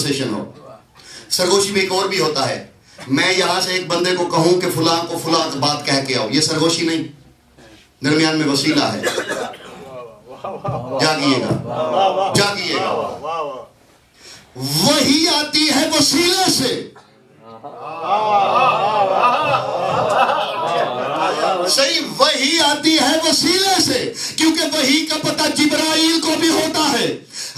Conversation ہو. سرگوشی میں ایک اور بھی ہوتا ہے. میں یہاں سے ایک بندے کو کہوں کہ فلاں کو فلاں بات کہہ کے آؤ، یہ سرگوشی نہیں، درمیان میں وسیلہ ہے. جاگیے گا، جاگیے گا. وہی آتی ہے وسیلے سے. صحیح، وہی آتی ہے وسیلے سے، کیونکہ وہی کا پتہ جبرائیل کو بھی ہوتا ہے.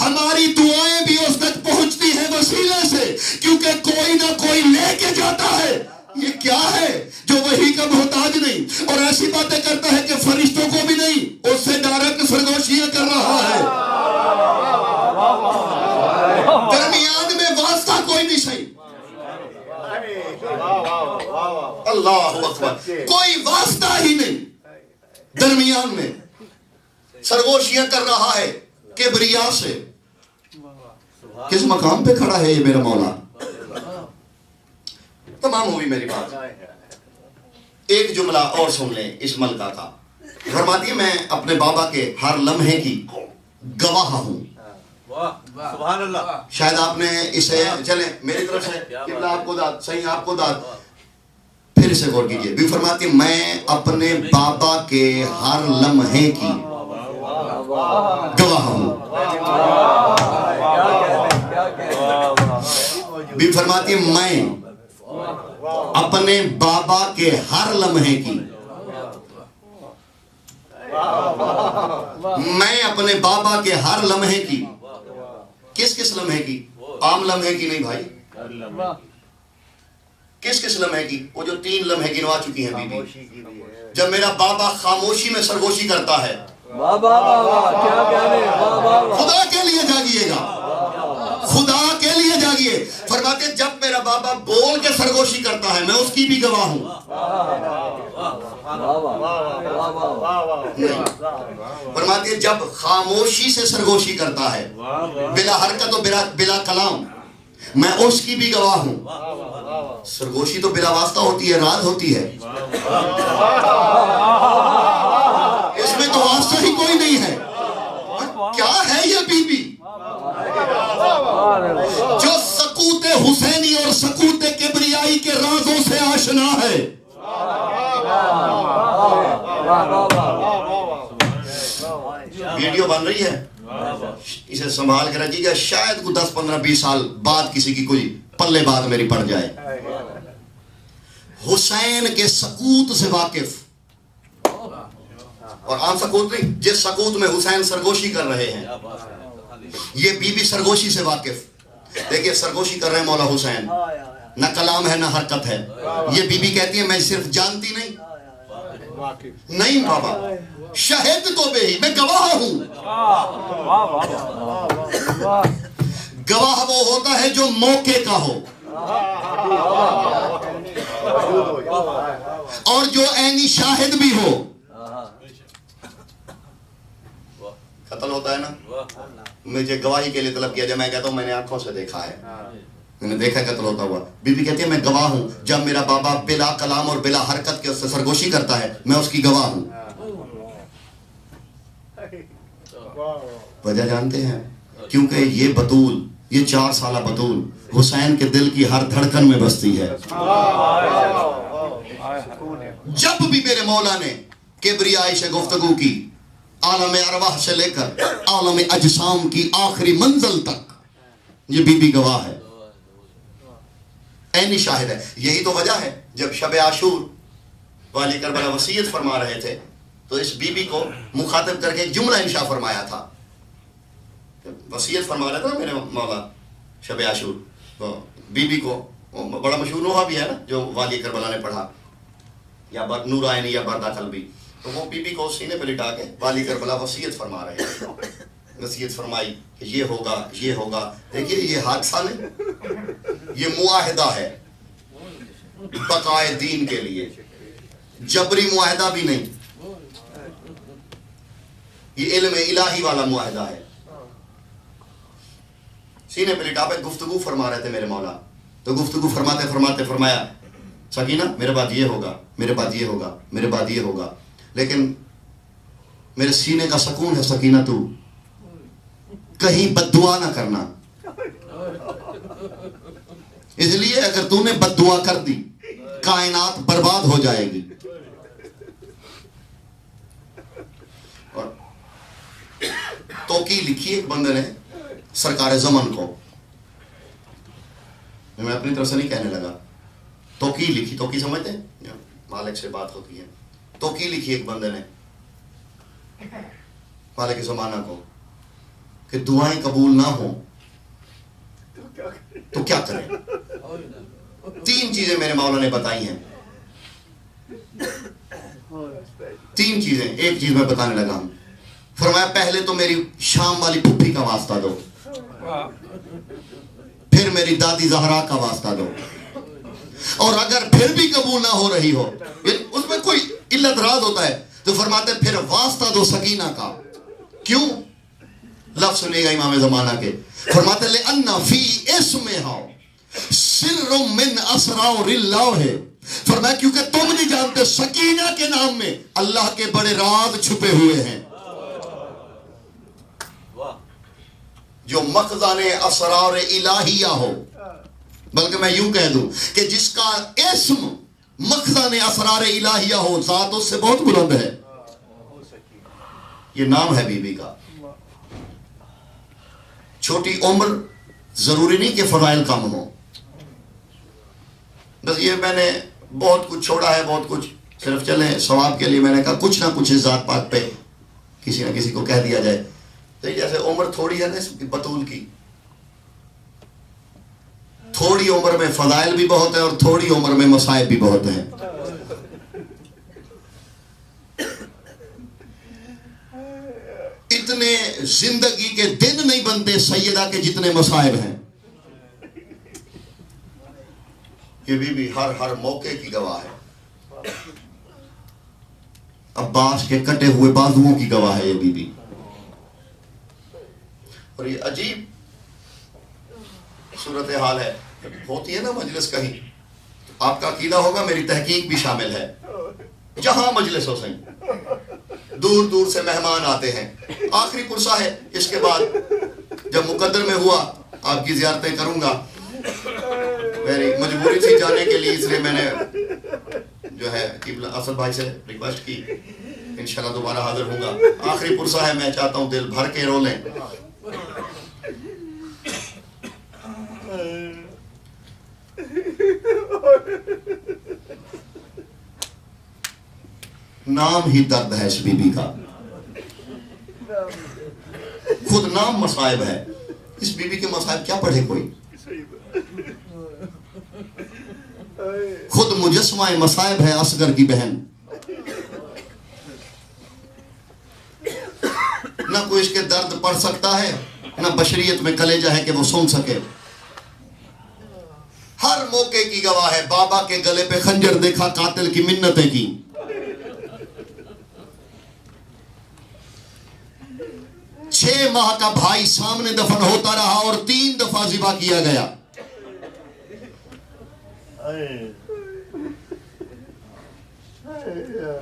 ہماری دعائیں بھی اس تک پہنچتی ہیں وسیلے سے، کیونکہ کوئی نہ کوئی لے کے جاتا ہے. یہ کیا ہے جو وہی کا محتاج نہیں اور ایسی باتیں کرتا ہے کہ فرشتوں کو بھی نہیں، اس سے ڈائریکٹ سرگوشیاں کر رہا ہے. درمیان میں واسطہ کوئی نہیں. صحیح، اللہ اکبر، کوئی واسطہ ہی نہیں. درمیان میں سرگوشیاں کر رہا ہے کبریا سے. کس مقام پہ کھڑا ہے یہ میرا مولا؟ تمام ہوئی میری بات. ایک جملہ اور سن لیں اس ملکہ کا. فرماتی ہے میں اپنے بابا کے ہر لمحے کی گواہ ہوں. سبحان اللہ. شاید آپ نے اسے، چلیں میری طرف سے قبلہ آپ کو داد، صحیح آپ کو داد. پھر اسے غور کیجئے. بھی فرماتی ہے میں اپنے بابا کے ہر لمحے کی گواہ ہوں. بھی فرماتی ہے میں اپنے بابا کے ہر لمحے کی، میں اپنے بابا کے ہر لمحے کی. کس کس لمحے کی؟ عام لمحے کی نہیں بھائی. کس کس لمحے کی؟ وہ جو 3 لمحے گنوا چکی ہیں بی بی. جب میرا بابا خاموشی میں سرگوشی کرتا ہے، خدا کے لیے جاگیے گا، خدا کے لیے جاگیے. فرماتے جب میرا بابا بول کے سرگوشی کرتا ہے میں اس کی بھی گواہ ہوں. فرماتے جب خاموشی سے سرگوشی کرتا ہے بلا حرکت و بلا کلام میں اس کی بھی گواہ ہوں. سرگوشی تو بلا واسطہ ہوتی ہے، راز ہوتی ہے، اس میں تو واسطہ ہی کوئی نہیں ہے. کیا ہے یہ بی بی جو سکوت حسینی اور سکوت کبریائی کے رازوں سے آشنا ہے. ویڈیو بن رہی ہے، اسے سنبھال کے رکھیے گا. شاید کو 10-15-20 سال بعد کسی کی کوئی پلے بات میری پڑ جائے. حسین کے سکوت سے واقف، اور عام سکوت نہیں، جس سکوت میں حسین سرگوشی کر رہے ہیں یہ بی بی سرگوشی سے واقف. دیکھیے سرگوشی کر رہے ہیں مولا حسین، نہ کلام ہے نہ حرکت ہے. یہ بی بی کہتی ہے میں صرف جانتی نہیں بابا، شہد تو بے ہی، میں گواہ ہوں. گواہ وہ ہوتا ہے جو موقع کا ہو اور جو عینی شاہد بھی ہو. قتل ہوتا ہے نا، مجھے گواہی کے لیے طلب کیا جائے، میں کہتا ہوں میں نے آنکھوں سے دیکھا ہے، میں نے دیکھا قتل ہوتا ہوا. بی بی کہتی ہے میں گواہ ہوں جب میرا بابا بلا کلام اور بلا حرکت کے سرگوشی کرتا ہے میں اس کی گواہ ہوں. وجہ جانتے ہیں؟ کیونکہ یہ بطول، یہ 4 سالہ بطول حسین کے دل کی ہر دھڑکن میں بستی ہے. جب بھی میرے مولا نے کبریائی سے گفتگو کی، عالم ارواح سے لے کر عالم اجسام کی آخری منزل تک، یہ بی بی گواہ ہے، عینی شاہد ہے. یہی تو وجہ ہے جب شب عاشور والی کربلا وصیت فرما رہے تھے تو اس بی بی کو مخاطب کر کے ایک جملہ انشاء فرمایا تھا. وصیت فرما رہا تھا میرے مولا شب عاشور، تو بی بی کو بڑا مشہور نوحہ بھی ہے نا جو والی کربلا نے پڑھا، یا نور عینی یا بردہ قلبی، تو وہ بی بی کو سینے پہ لٹا کے والی کربلا وصیت فرما رہے ہیں. وصیت فرمائی کہ یہ ہوگا یہ ہوگا. دیکھیے یہ حادثہ نہیں، یہ معاہدہ ہے بقائے دین کے لیے، جبری معاہدہ بھی نہیں، یہ علم الہی والا معاہدہ ہے. سینے پہ لٹا پہ گفتگو فرما رہے تھے میرے مولا، تو گفتگو فرماتے فرماتے فرمایا سکینہ میرے بعد یہ ہوگا، میرے بعد یہ ہوگا، میرے بعد یہ ہوگا، لیکن میرے سینے کا سکون ہے سکینہ تو کہیں بد دعا نہ کرنا. اس لیے اگر تو نے بد دعا کر دی کائنات برباد ہو جائے گی. اور توقی لکھی ایک بندے نے سرکار زمن کو, میں اپنی طرف سے نہیں کہنے لگا, توقی لکھی. توقی سمجھتے ہیں, مالک سے بات ہوتی ہے. توقی لکھی ایک بندے نے مالک زمانہ کو کہ دعائیں قبول نہ ہوں تو کیا کریں. 3 چیزیں میرے مولا نے بتائی ہیں. 3 چیزیں. ایک چیز میں بتانے لگا ہوں. فرمایا پہلے تو میری شام والی پھپھی کا واسطہ دو, پھر میری دادی زہرا کا واسطہ دو, اور اگر پھر بھی قبول نہ ہو رہی ہو, اس میں کوئی علت راز ہوتا ہے, تو فرماتے پھر واسطہ دو سکینہ کا. کیوں؟ لفظ سنیے گا امام زمانہ کے. فرماتے لِأَنَّ فِي اسْمِهَا سِرٌ مِّنْ أَسْرَارِ اللَّهِ ہے. فرمایا کیونکہ تم نہیں جانتے سکینہ کے نام میں اللہ کے بڑے راز چھپے ہوئے ہیں, جو مخزن اسرار الہیہ ہو. بلکہ میں یوں کہہ دوں کہ جس کا اسم مخزن اسرار الہیہ ہو, ذات اس سے بہت بلند ہے. یہ نام ہے بی بی کا. چھوٹی عمر ضروری نہیں کہ فضائل کم ہو. بس یہ میں نے بہت کچھ چھوڑا ہے, بہت کچھ صرف چلیں ثواب کے لیے. میں نے کہا کچھ نہ کچھ اس ذات پاک پہ کسی نہ کسی کو کہہ دیا جائے. تو جیسے عمر تھوڑی ہے نا اس کی بطول کی, تھوڑی عمر میں فضائل بھی بہت ہیں اور تھوڑی عمر میں مصائب بھی بہت ہیں. اتنے زندگی کے دن نہیں بنتے سیدہ کے جتنے مصائب ہیں. یہ بھی ہر موقع کی گواہ ہے. عباس کے کٹے ہوئے بازوؤں کی گواہ ہے یہ بی. اور یہ عجیب صورتحال ہے. ہوتی ہے نا مجلس کہیں, آپ کا عقیدہ ہوگا میری تحقیق بھی شامل ہے. جہاں مجلس ہو سہیں, دور دور سے مہمان آتے ہیں. آخری پرسہ ہے, اس کے بعد جب مقدر میں ہوا آپ کی زیارتیں کروں گا. میری مجبوری تھی جانے کے لیے, اس لیے میں نے جو ہے اسد بھائی سے ریکویسٹ کی, انشاءاللہ دوبارہ حاضر ہوں گا. آخری پرسہ ہے, میں چاہتا ہوں دل بھر کے رو لیں. نام ہی درد ہے اس بی بی کا, خود نام مصائب ہے. اس بی بی کے مصائب کیا پڑھے کوئی, خود مجسمہ مصائب ہے اصغر کی بہن. نہ کوئی اس کے درد پڑھ سکتا ہے, نہ بشریت میں کلیجہ ہے کہ وہ سن سکے. ہر موقع کی گواہ ہے. بابا کے گلے پہ خنجر دیکھا, قاتل کی منتیں کی. چھ ماہ کا بھائی سامنے دفن ہوتا رہا اور 3 دفعہ ذبح کیا گیا.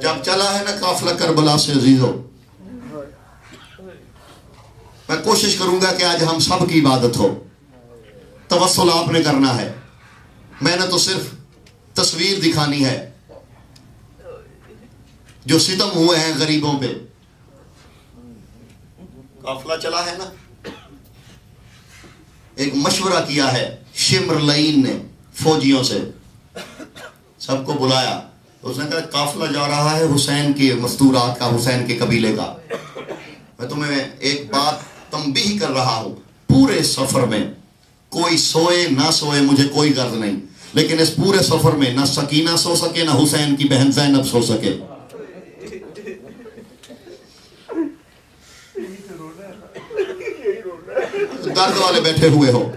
جب چلا ہے نا قافلہ کربلا سے عزیزو, میں کوشش کروں گا کہ آج ہم سب کی عبادت ہو. توسل آپ نے کرنا ہے, میں نے تو صرف تصویر دکھانی ہے جو ستم ہوئے ہیں غریبوں پہ. قافلہ چلا ہے نا, ایک مشورہ کیا ہے شمر لعین نے فوجیوں سے, سب کو بلایا. اس نے کہا قافلہ جا رہا ہے حسین کی مستورات کا, حسین کے قبیلے کا. میں تمہیں ایک بات تنبیہ کر رہا ہوں, پورے سفر میں کوئی سوئے نہ سوئے مجھے کوئی غرض نہیں, لیکن اس پورے سفر میں نہ سکینہ سو سکے نہ حسین کی بہن زینب سو سکے. درد والے بیٹھے ہوئے ہو,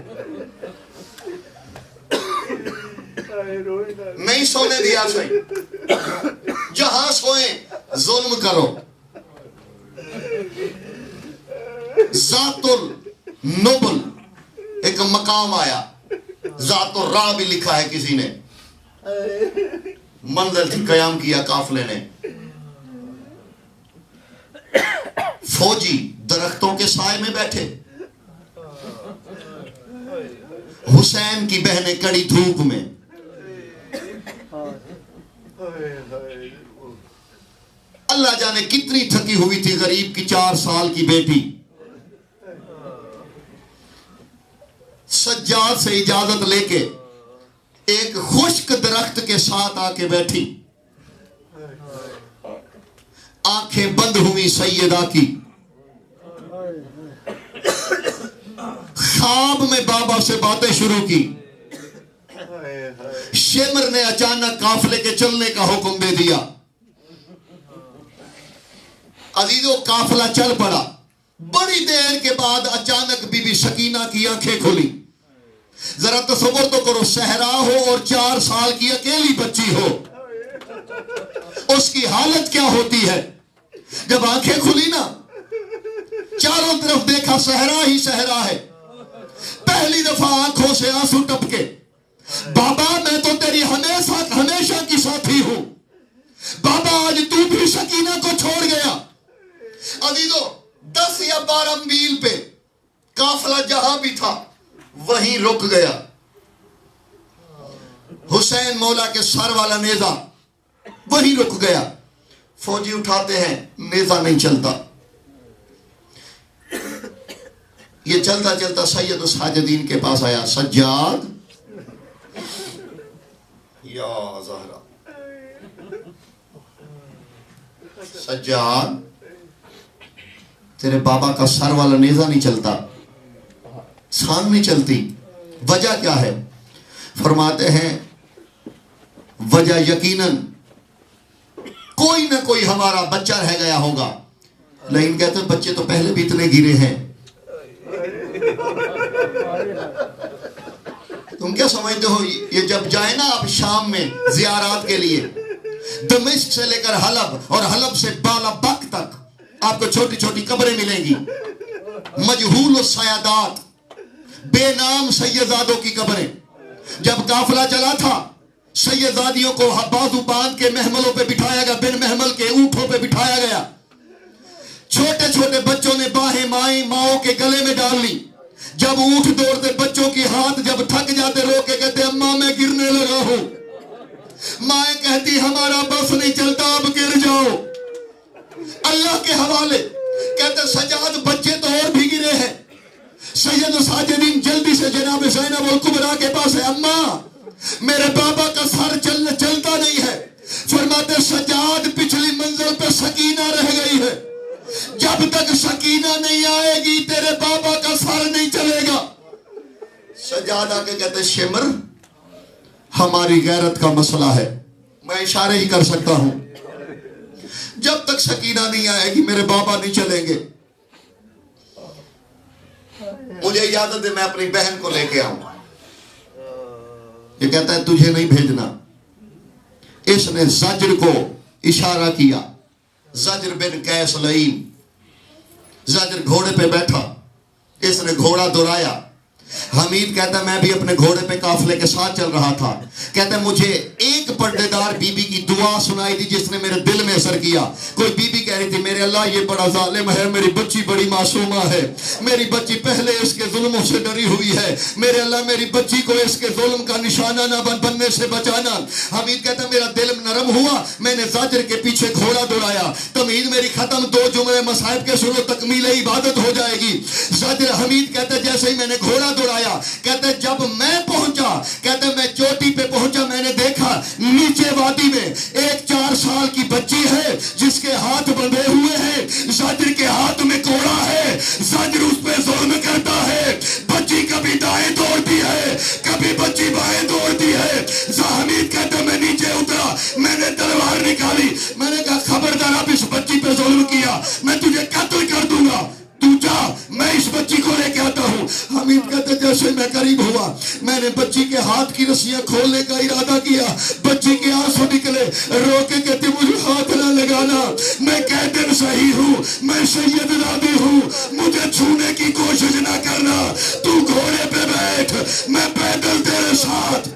نہیں سونے دیا صحیح. جہاں سوئیں ظلم کرو. ذات النبل ایک مقام آیا, ذات الراہ بھی لکھا ہے کسی نے. منزل تھی, قیام کیا قافلے نے. فوجی درختوں کے سائے میں بیٹھے, حسین کی بہنیں کڑی دھوپ میں، اللہ جانے کتنی تھکی ہوئی تھی غریب کی 4 سال کی بیٹی، سجاد سے اجازت لے کے ایک خشک درخت کے ساتھ آ کے بیٹھی، آنکھیں بند ہوئی سیدہ کی، خواب میں بابا سے باتیں شروع کی، شمر نے اچانک قافلے کے چلنے کا حکم دے دیا، عزیزو قافلہ چل پڑا، بڑی دیر کے بعد اچانک بی بی سکینہ کی آنکھیں کھلی، ذرا تصور تو کرو صحرا ہو اور 4 سال کی اکیلی بچی ہو، اس کی حالت کیا ہوتی ہے؟ جب آنکھیں کھلی نا، چاروں طرف دیکھا صحرا ہی صحرا ہے، پہلی دفعہ آنکھوں سے آنسو ٹپکے، بابا میں تو تیری ہمیشہ کی ساتھی ہوں، بابا آج تو بھی سکینہ کو چھوڑ گیا۔ عزیزو 10 یا 12 میل پہ قافلہ جہاں بھی تھا وہیں رک گیا، حسین مولا کے سر والا نیزہ وہیں رک گیا، فوجی اٹھاتے ہیں نیزہ نہیں چلتا، یہ چلتا چلتا سید الساجدین کے پاس آیا، سجاد یا زہرا، سجاد تیرے بابا کا سر والا نیزہ نہیں چلتا، سانگ نہیں چلتی، وجہ کیا ہے؟ فرماتے ہیں وجہ یقیناً کوئی نہ کوئی ہمارا بچہ رہ گیا ہوگا، لیکن کہتے ہیں بچے تو پہلے بھی اتنے گرے ہیں، تم کیا سمجھتے ہو یہ جب جائے نا آپ شام میں زیارات کے لیے، دمشق سے لے کر حلب اور حلب سے بالا بک تک آپ کو چھوٹی چھوٹی قبریں ملیں گی، مجہول السیادات، بے نام سیدزادوں کی قبریں، جب قافلہ چلا تھا سیدزادیوں کو بازو باندھ کے محملوں پہ بٹھایا گیا، بن محمل کے اونٹوں پہ بٹھایا گیا، چھوٹے چھوٹے بچوں نے باہیں ماؤں کے گلے میں ڈال لی، جب اونٹ دوڑتے بچوں کی ہاتھ جب تھک جاتے رو کے کہتے اماں میں گرنے لگا ہوں، مائیں کہتی ہمارا بس نہیں چلتا اب گر جاؤ، اللہ کے حوالے کہتے سجاد بچے تو اور بھی گرے ہیں، سید الساجدین جلدی سے جناب زینب الکبریٰ کے پاس ہے، اماں میرے بابا کا سر چلتا نہیں ہے، فرماتے سجاد پچھلی منزل پہ سکینہ رہ گئی ہے، جب تک سکینہ نہیں آئے گی تیرے بابا کا سر نہیں چلے گا۔ سجاد آ کے کہتے شمر ہماری غیرت کا مسئلہ ہے، میں اشارے ہی کر سکتا ہوں، جب تک سکینہ نہیں آئے گی میرے بابا نہیں چلیں گے، مجھے اجازت دے میں اپنی بہن کو لے کے آؤں۔ یہ کہتا ہے تجھے نہیں بھیجنا، اس نے زجر کو اشارہ کیا، زجر بن قیس لعین، زجر گھوڑے پہ بیٹھا، اس نے گھوڑا دوڑایا، حمید کہتا ہے میں بھی اپنے گھوڑے پہ قافلے کے ساتھ چل رہا تھا، کہتا ہے مجھے ایک پردے دار بی بی کی دعا سنائی دی جس نے میرے دل میں اثر کیا، کوئی بی بی کہہ رہی تھی میرے اللہ یہ بڑا ظالم ہے، میری بچی بڑی معصومہ ہے، میری بچی پہلے اس کے ظلموں سے ڈری ہوئی ہے، میرے اللہ میری بچی کو اس کے ظلم کا نشانہ نہ بننے سے بچانا۔ حمید کہتا ہے میرا دل نرم ہوا، میں نے زاجر کے پیچھے گھوڑا دوڑایا، تمہید میری ختم، 2 جملے مصائب کے سنو تکمیل عبادت ہو جائے گی۔ زاجر حمید کہتا ہے جیسے ہی میں نے گھوڑا دوڑایا، کہتے جب میں پہنچا، کہتے میں چوٹی پہ پہنچا، میں نے دیکھا نیچے وادی میں ایک 4 سال کی بچی ہے جس کے ہاتھ بندھے ہوئے ہیں، زاجر کے ہاتھ میں کوڑا ہے، زاجر اس پہ ظلم کرتا ہے، بچی کبھی دائیں دوڑتی ہے کبھی بچی بائیں دوڑتی ہے۔ حمید کہتا میں نیچے اترا، میں نے تلوار نکالی، میں نے کہا خبردار اب اس بچی پہ ظلم کیا میں تجھے قتل کر دوں گا، تو جا میں اس بچی کو لے کے آتا ہوں۔ حمید کہتے جیسے میں قریب ہوا، میں نے بچی کے ہاتھ کی رسیاں کھولنے کا ارادہ کیا، بچی کے آنسو نکلے، رو کے کہتے مجھے ہاتھ نہ لگانا، میں قیدر صحیح ہوں، میں سید نادی ہوں، مجھے چھونے کی کوشش نہ کرنا، تو گھوڑے پہ بیٹھ میں پیدل تیرے ساتھ۔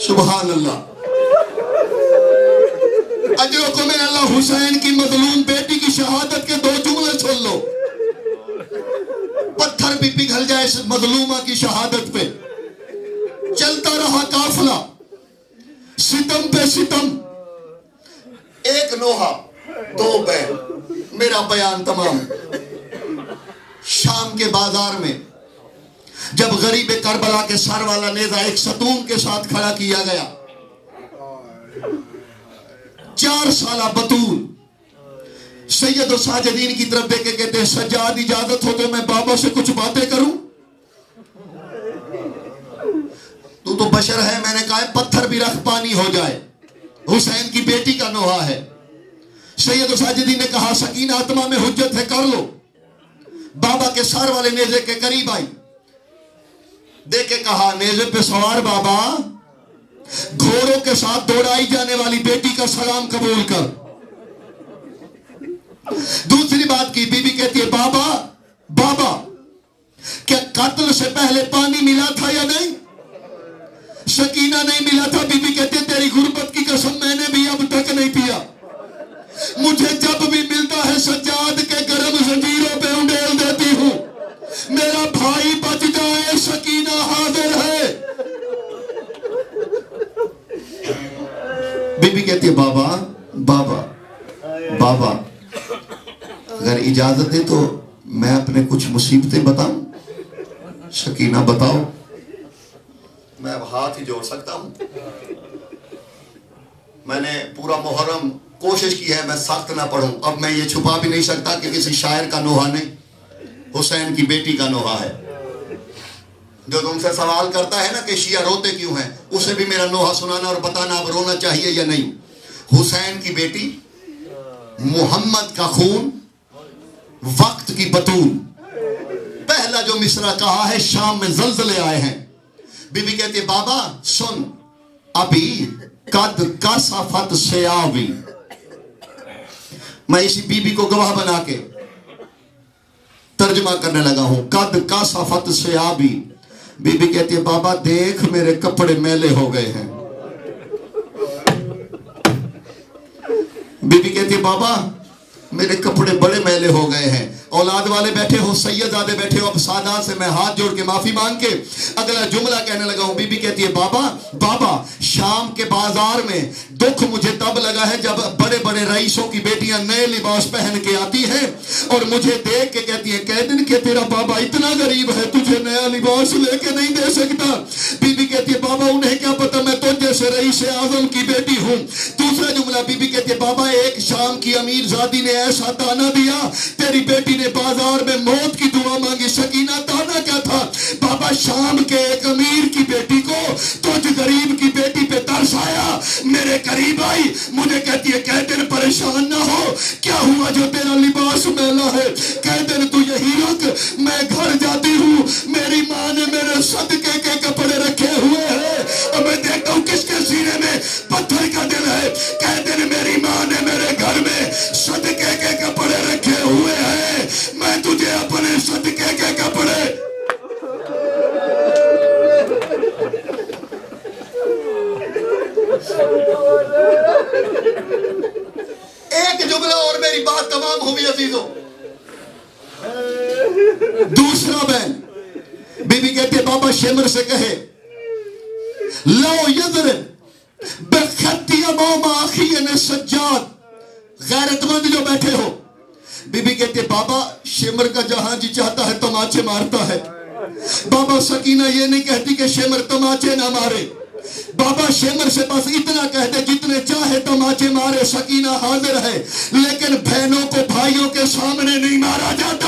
سبحان اللہ۔ اجرکم من اللہ، حسین کی مظلوم بیٹی کی شہادت کے 2 جملے سن لو، پتھر سر بھی پگھل جائے اس مظلومہ کی شہادت پہ. چلتا رہا قافلہ ستم پہ ستم. ایک نوحہ دو بین. میرا بیان تمام. شام کے بازار میں جب غریب کربلا کے سر والا نیزہ ایک ستون کے ساتھ کھڑا کیا گیا, 4 سالہ بطول سید الساجدین کی طرف دیکھ کے کہتے ہیں سجاد اجازت ہو تو میں بابا سے کچھ باتیں کروں؟ تو بشر ہے. میں نے کہا پتھر بھی رکھ پانی ہو جائے. حسین کی بیٹی کا نوحہ ہے. سید الساجدین نے کہا سکینہ آتما میں حجت ہے کر لو. بابا کے سار والے نیزے کے قریب آئی, دیکھ کے کہا نیزے پہ سوار بابا, گھوڑوں کے ساتھ دوڑائی جانے والی بیٹی کا سلام قبول کر. دوسری بات کی, بی بی کہتی ہے بابا بابا کیا قتل سے پہلے پانی ملا تھا یا نہیں؟ سکینہ نہیں ملا تھا. بی بی کہتی ہے تیری غربت کی قسم میں نے بھی اب تک نہیں پیا. مجھے جب بھی ملتا ہے سجاد کے گرم زنجیروں پہ انڈیل دیتی ہوں. میرا بھائی بچ جائے, سکینہ حاضر ہے. بی بی کہتی ہے بابا بابا بابا اگر اجازت دے تو میں اپنے کچھ مصیبتیں بتاؤں. سکینہ بتاؤ. میں اب ہاتھ ہی جوڑ سکتا ہوں. میں نے پورا محرم کوشش کی ہے میں سخت نہ پڑھوں. اب میں یہ چھپا بھی نہیں سکتا کہ کسی شاعر کا نوحہ نہیں, حسین کی بیٹی کا نوحہ ہے. جو تم سے سوال کرتا ہے نا کہ شیعہ روتے کیوں ہیں, اسے بھی میرا نوحہ سنانا اور بتانا اب رونا چاہیے یا نہیں. حسین کی بیٹی, محمد کا خون, وقت کی بطول. پہلا جو مصرع کہا ہے شام میں زلزلے آئے ہیں. بی بی کہتی ہے بابا سن ابھی قد کسفت سیاوی. میں اسی بی بی کو گواہ بنا کے ترجمہ کرنے لگا ہوں. قد کسفت سیاوی. بی بی کہتی ہے بابا دیکھ میرے کپڑے میلے ہو گئے ہیں. بی بی کہتی ہے بابا میرے کپڑے بڑے میلے ہو گئے ہیں. اولاد والے بیٹھے ہو, سید زادے بیٹھے ہو, اب سادات سے میں ہاتھ جوڑ کے معافی مانگ کے اگلا جملہ کہنے لگا ہوں. بی بی کہتی ہے بابا بابا شام کے بازار میں دکھ مجھے تب لگا ہے جب بڑے بڑے رئیسوں کی بیٹیاں نئے لباس پہن کے آتی ہیں اور مجھے دیکھ کے کہتی ہیں کہ دن کہ تیرا بابا اتنا غریب ہے تجھے نیا لباس لے کے نہیں دے سکتا. بی بی کہتی ہے بابا انہیں کیا پتا میں تو جیسے رئیس اعظم کی بیٹی ہوں. دوسرا جملہ بی بی کہتی ہے بابا ایک شام کی امیر زادی نے ایسا تانا دیا, تیری بیٹی نے بازار میں موت کی دعا مانگی. سکینہ تانا کیا تھا؟ بابا شام کے ایک امیر کی بیٹی کو تجھ غریب کی بیٹی پہ ترس آیا, میرے قریب آئی, مجھے کہتی ہے کہ دن پریشان نہ ہو, کیا ہوا جو تیرا لباس میلا ہے؟ کہ دن تو یہی رکھ, میں گھر جاتی ہوں, میری ماں نے میرے صدقے کے کپڑے رکھے ہوئے ہیں اور میں دیکھتا ہوں کس کے سینے میں پتھر کا دل ہے. کہ دن میری ماں نے میرے گھر میں صدقے کے کپڑے رکھے ہوئے ہیں, میں تجھے اپنے صدقے کے کپڑے. ایک جملہ اور میری بات تمام ہوئی عزیزوں. دوسرا بہن بی بی کہتے ہیں بابا شمر سے کہے لو یضرب بخطی امام اخینا سجاد. غیرت مند جو بیٹھے ہو, بی بی کہتے ہیں بابا شمر کا جہاں جی چاہتا ہے تماچے مارتا ہے. بابا سکینہ یہ نہیں کہتی کہ شمر تماچے نہ مارے. بابا شمر سے بس اتنا کہہ دے جتنے چاہے تماچے مارے, سکینہ حاضر ہے, لیکن بہنوں کو بھائیوں کے سامنے نہیں مارا جاتا.